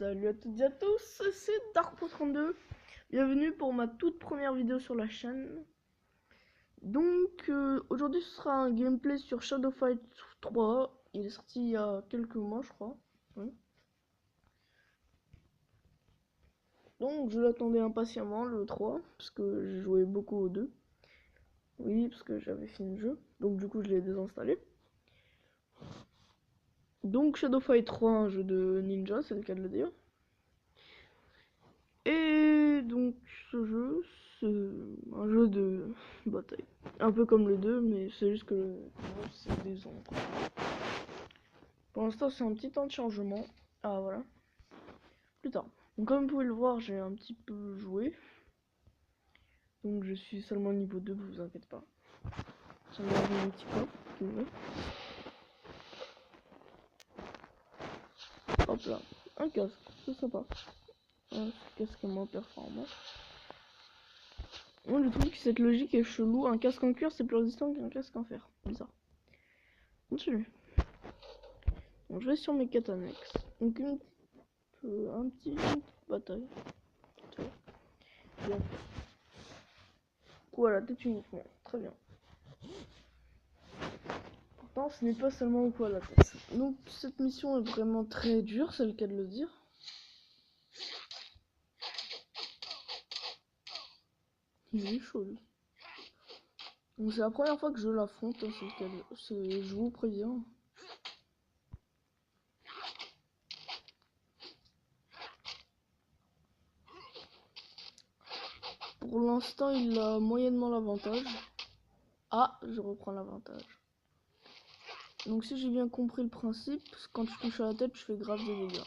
Salut à toutes et à tous, c'est Darkpro32. Bienvenue pour ma toute première vidéo sur la chaîne. Donc aujourd'hui ce sera un gameplay sur Shadow Fight 3. Il est sorti il y a quelques mois je crois. Oui. Donc je l'attendais impatiemment le 3 parce que j'ai joué beaucoup au 2. Oui, parce que j'avais fini le jeu. Donc du coup je l'ai désinstallé. Donc Shadow Fight 3, un jeu de ninja, c'est le cas de le dire. Et donc ce jeu, c'est un jeu de bataille. Un peu comme le 2, mais c'est juste que c'est des ombres. Pour l'instant c'est un petit temps de chargement. Ah voilà. Plus tard. Donc comme vous pouvez le voir, j'ai un petit peu joué. Donc je suis seulement niveau 2, vous inquiétez pas. J'ai un petit peu. Hop là. Un casque, c'est sympa. Un casque moins performant. Moi je trouve que cette logique est chelou. Un casque en cuir c'est plus résistant qu'un casque en fer. Bizarre. Continue. Donc je vais sur mes quêtes annexes. Donc une petite bataille. Bien. Voilà, tête uniquement. Très bien. Pourtant ce n'est pas seulement au poids à la tête. Donc cette mission est vraiment très dure, c'est le cas de le dire. Il est chaud lui. Donc c'est la première fois que je l'affronte, hein, c'est le cas de... je vous préviens. Pour l'instant il a moyennement l'avantage. Ah, je reprends l'avantage. Donc si j'ai bien compris le principe, quand tu touches à la tête, tu fais grave des dégâts.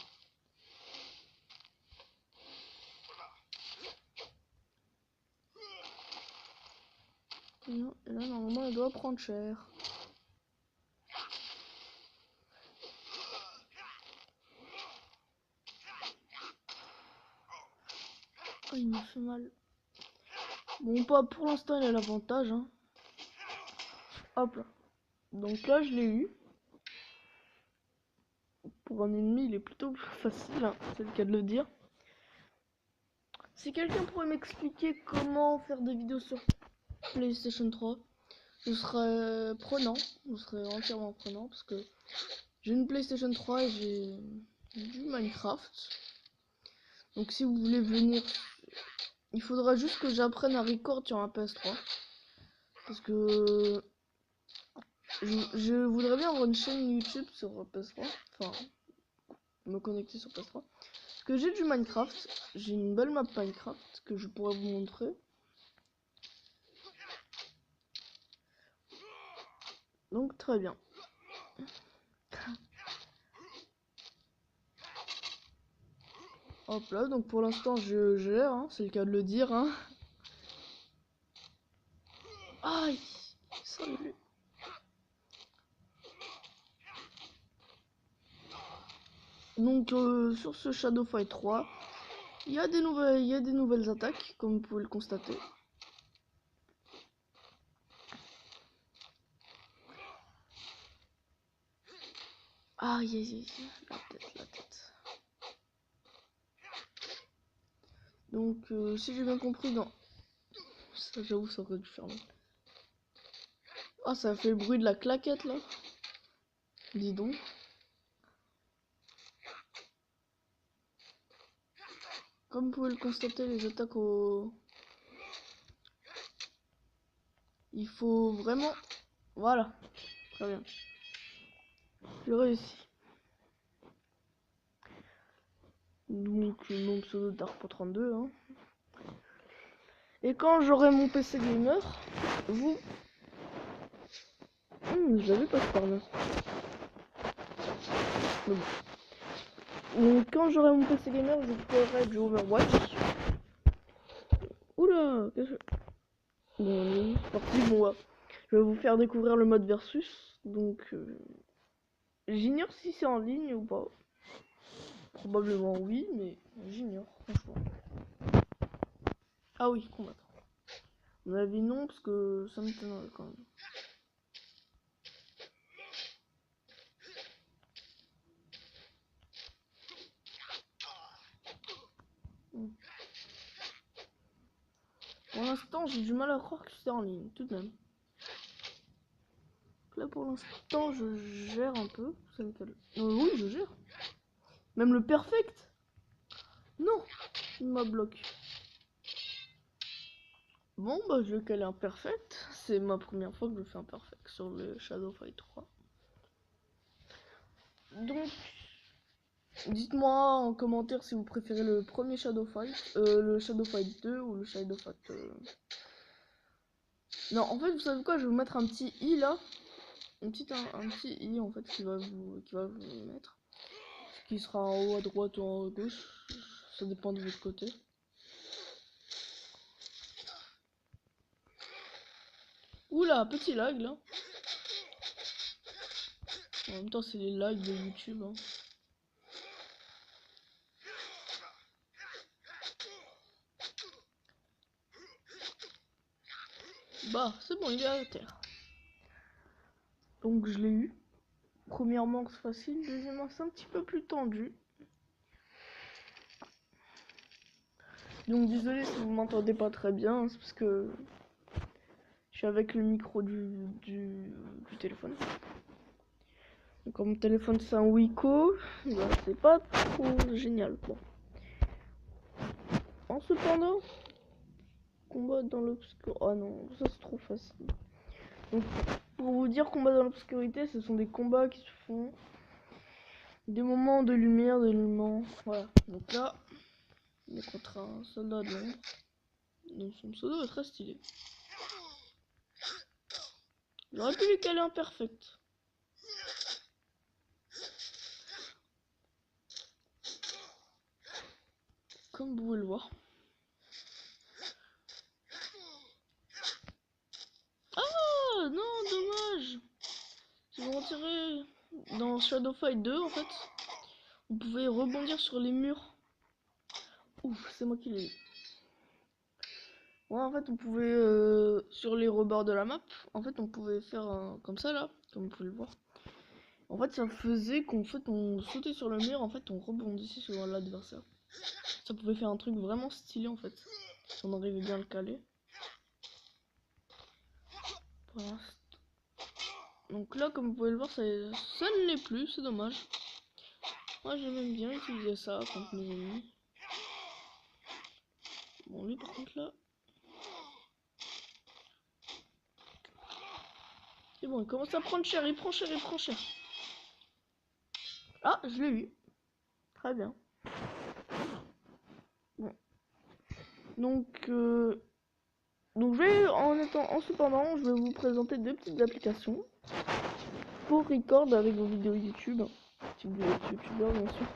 Et là normalement elle doit prendre cher. Oh, il me fait mal. Bon, pas pour l'instant, il a l'avantage. Hein. Hop là. Donc là, je l'ai eu. Pour un ennemi, il est plutôt facile, hein, c'est le cas de le dire. Si quelqu'un pourrait m'expliquer comment faire des vidéos sur PlayStation 3, je serais prenant. Je serais entièrement prenant parce que j'ai une PlayStation 3 et j'ai du Minecraft. Donc si vous voulez venir, il faudra juste que j'apprenne à record sur un PS3. Parce que je voudrais bien avoir une chaîne YouTube sur PS3. Enfin, me connecter sur PS3. Parce que j'ai du Minecraft. J'ai une belle map Minecraft que je pourrais vous montrer. Donc très bien. Hop là, donc pour l'instant je gère, hein, c'est le cas de le dire. Hein. Aïe, salut. Donc sur ce Shadow Fight 3, il y a des nouvelles attaques, comme vous pouvez le constater. Aïe, aïe, aïe, la tête. Donc si j'ai bien compris, non. Ça j'avoue, ça aurait dû faire mal. Ah, ça a fait le bruit de la claquette là. Dis donc. Comme vous pouvez le constater, les attaques au... Il faut vraiment... Voilà. Très bien. J'ai réussi. Donc mon pseudo Darkpro32. Hein. Et quand j'aurai mon PC gamer, vous... je l'avais pas par là. Donc quand j'aurai mon PC gamer, je ferai du Overwatch. Oula, qu'est-ce que... Bon, c'est parti, bon, ouais. Je vais vous faire découvrir le mode versus. Donc, j'ignore si c'est en ligne ou pas. Probablement oui, mais j'ignore, franchement. Ah oui, combattre. À mon avis, non, parce que ça m'étonnerait quand même. l'instant, j'ai du mal à croire que c'est en ligne, tout de même. Là, pour l'instant, je gère un peu. C'est lequel? Oui, je gère. Même le perfect. Non, il m'a bloqué. Bon, bah, je vais caler un perfect. C'est ma première fois que je fais un perfect sur le Shadow Fight 3. Donc, dites-moi en commentaire si vous préférez le premier Shadow Fight, le Shadow Fight 2 ou le Shadow Fight... Non, en fait, vous savez quoi? Je vais vous mettre un petit i là. Un petit i en fait qui va vous mettre. Qui sera en haut à droite ou en haut à gauche. Ça dépend de votre côté. Oula, petit lag là. En même temps, c'est les lags de YouTube. Hein. Bah, c'est bon, il est à terre. Donc, je l'ai eu. Premièrement, c'est facile. Deuxièmement, c'est un petit peu plus tendu. Donc, désolé si vous m'entendez pas très bien. C'est parce que je suis avec le micro du téléphone. Donc, comme mon téléphone, c'est un Wiko, bah, c'est pas trop génial. Bon. En cependant, combat dans l'obscur. Oh non, ça c'est trop facile. Donc, pour vous dire, combat dans l'obscurité, ce sont des combats qui se font des moments de lumière, d'éléments. Voilà. Donc là, on est contre un soldat de l'ombre. Donc son pseudo est très stylé. J'aurais pu lui caler un perfect. Comme vous pouvez le voir. Ah non, dommage. Si vous retirez dans Shadow Fight 2, en fait, vous pouvez rebondir sur les murs. Ouf, c'est moi qui l'ai eu. Ouais, en fait, on pouvait, sur les rebords de la map, en fait, on pouvait faire comme ça, là, comme vous pouvez le voir. En fait, ça faisait qu'on on sautait sur le mur, en fait, on rebondissait sur l'adversaire. Ça pouvait faire un truc vraiment stylé, en fait, si on arrivait bien à le caler. Pour l'instant. Donc là, comme vous pouvez le voir, ça ne l'est plus, c'est dommage. Moi, j'aime bien utiliser ça contre mes ennemis. Bon, lui, par contre, là... C'est bon, il commence à prendre cher, il prend cher, il prend cher. Ah, je l'ai eu. Très bien. Bon. Donc, je vais, en cependant, je vais vous présenter deux petites applications pour record avec vos vidéos YouTube. Si vous voulez être youtubeur, bien sûr.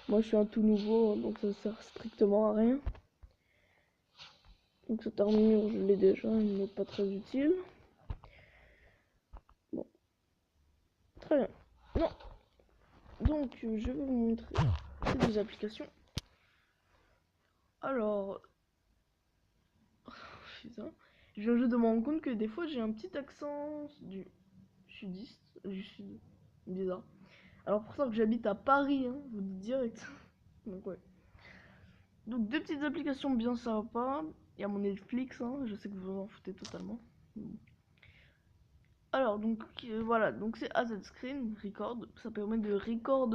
Moi, je suis un tout nouveau, donc ça sert strictement à rien. Donc cette armure, je l'ai déjà, elle n'est pas très utile. Bon. Très bien. Non. Donc, je vais vous montrer ces deux applications. Alors... Putain. Je viens juste de me rendre compte que des fois, j'ai un petit accent du sudiste. Du sud. Bizarre. Alors pour ça que j'habite à Paris, hein, je vous dis direct. Donc ouais. Donc deux petites applications bien sympas. Il y a mon Netflix, hein, je sais que vous en foutez totalement. Alors donc voilà, donc c'est AZ Screen Record. Ça permet de record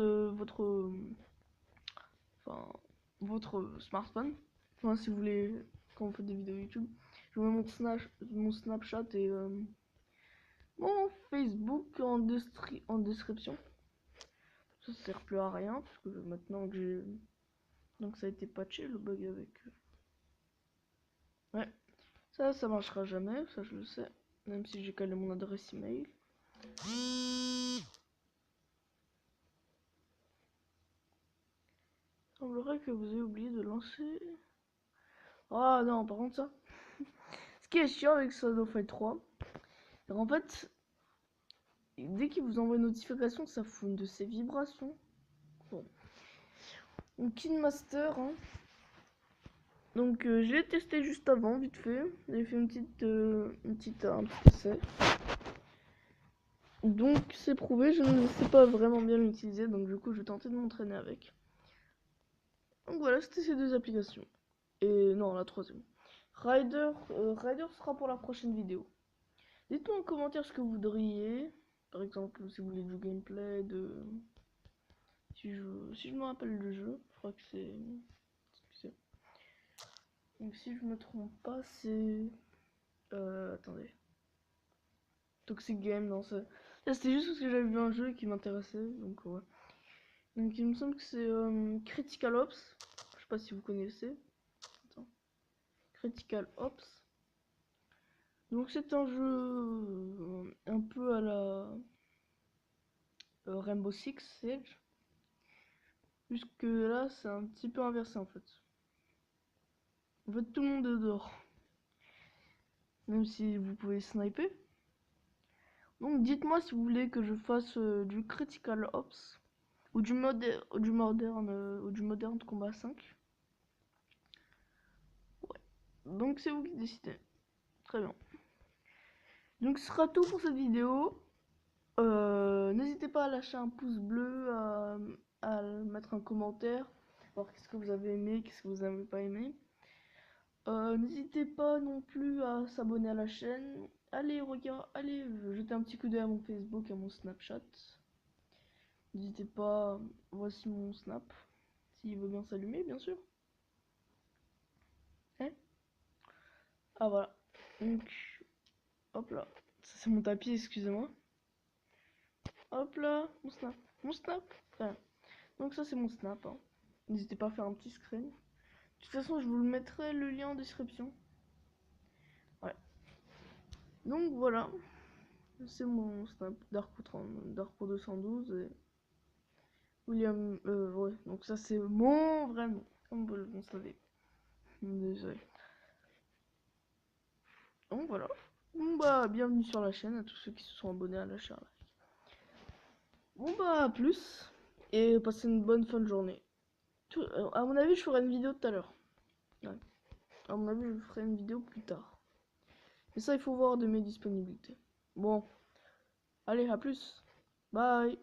votre smartphone. Enfin si vous voulez, quand vous faites des vidéos YouTube. Je vous mets mon Snapchat et mon Facebook en description. Ça sert plus à rien parce que maintenant que j'ai... Donc ça a été patché le bug avec... Ouais, ça marchera jamais, ça je le sais. Même si j'ai calé mon adresse email. Il semblerait que vous ayez oublié de lancer... Ah non, par contre ça... Ce qui est chiant avec Shadow Fight 3, c'est qu'en fait, dès qu'il vous envoie une notification, ça fout une de ces vibrations. Bon. Donc KidMaster, hein. Donc je l'ai testé juste avant, vite fait. J'ai fait un petit essai. Donc c'est prouvé, je ne sais pas vraiment bien l'utiliser, donc du coup je vais tenter de m'entraîner avec. Donc voilà, c'était ces deux applications. Et non, la troisième. Rider sera pour la prochaine vidéo. Dites-moi en commentaire ce que vous voudriez. Par exemple, si vous voulez du gameplay, si je me rappelle le jeu, je crois que c'est... Donc si je me trompe pas, c'est... attendez. Toxic Game, non, ça c'était juste parce que j'avais vu un jeu qui m'intéressait, donc ouais. Donc il me semble que c'est Critical Ops. Je sais pas si vous connaissez. Attends. Critical Ops. Donc c'est un jeu un peu à la Rainbow Six Siege. Jusque là c'est un petit peu inversé en fait. En fait tout le monde est dehors. Même si vous pouvez sniper. Donc dites-moi si vous voulez que je fasse du Critical Ops. Ou du moderne combat 5. Ouais. Donc c'est vous qui décidez. Très bien. Donc ce sera tout pour cette vidéo. N'hésitez pas à lâcher un pouce bleu, à mettre un commentaire, voir qu'est-ce que vous avez aimé, qu'est-ce que vous n'avez pas aimé. N'hésitez pas non plus à s'abonner à la chaîne. Allez, regarde, allez jeter un petit coup d'œil à mon Facebook, à mon Snapchat. N'hésitez pas, voici mon Snap, s'il veut bien s'allumer, bien sûr. Hein? Ah voilà. Donc, hop là. Ça c'est mon tapis, excusez-moi. Hop là, mon Snap. Mon Snap. Voilà. Donc ça c'est mon Snap. Hein. N'hésitez pas à faire un petit screen. De toute façon, je vous le mettrai le lien en description. Ouais. Donc voilà. C'est mon Snap Darko 212 et William. Ouais. Donc ça c'est mon vrai nom. Comme vous le savez. Désolé. Donc voilà. Bon bah bienvenue sur la chaîne à tous ceux qui se sont abonnés à la chaîne. Bon bah à plus. Et passez une bonne fin de journée. À mon avis je ferai une vidéo tout à l'heure. Ouais. À mon avis je ferai une vidéo plus tard. Mais ça il faut voir de mes disponibilités. Bon. Allez, à plus. Bye.